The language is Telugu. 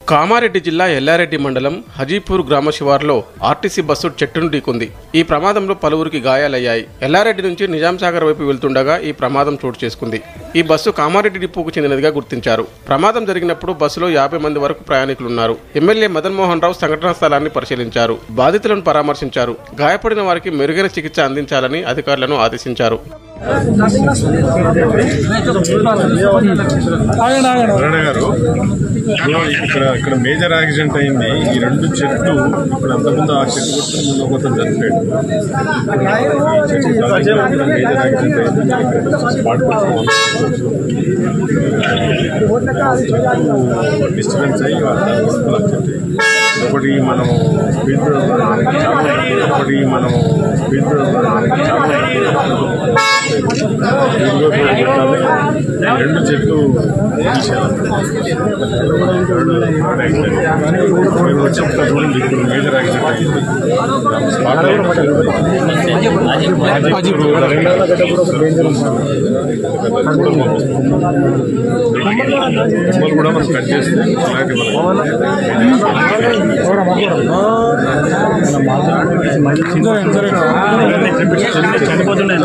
కామారెడ్డి జిల్లా ఎల్లారెడ్డి మండలం హజీపూర్ గ్రామ శివార్లో ఆర్టీసీ బస్సు చెట్టును ఢీకొంది. ఈ ప్రమాదంలో పలువురికి గాయాలయ్యాయి. ఎల్లారెడ్డి నుంచి నిజాంసాగర్ వైపు వెళ్తుండగా ఈ ప్రమాదం చోటు చేసుకుంది. ఈ బస్సు కామారెడ్డి డిపోకు చెందినదిగా గుర్తించారు. ప్రమాదం జరిగినప్పుడు బస్సులో 50 మంది వరకు ప్రయాణికులున్నారు. ఎమ్మెల్యే మదన్ మోహన్ రావు సంఘటనా స్థలాన్ని పరిశీలించారు. బాధితులను పరామర్శించారు. గాయపడిన వారికి మెరుగైన చికిత్స అందించాలని అధికారులను ఆదేశించారు. ఇక్కడ మేజర్ యాక్సిడెంట్ అయింది. ఈ రెండు చెట్లు ఇప్పుడు అంతకుముందు ఆ చెట్టు కొట్టుకుని ముందు మొత్తం చనిపోయాడు. మేజర్ యాక్సిడెంట్ అయింది. డిస్టర్బెన్స్ అయ్యి ఒకటి మనం స్పీడ్ రెండు చెట్లు చెప్తారు. ఇప్పుడు మేజర్ యాక్సిడెంట్ అయింది. కూడా మనం కట్ చేస్తే చనిపోతున్నాయి.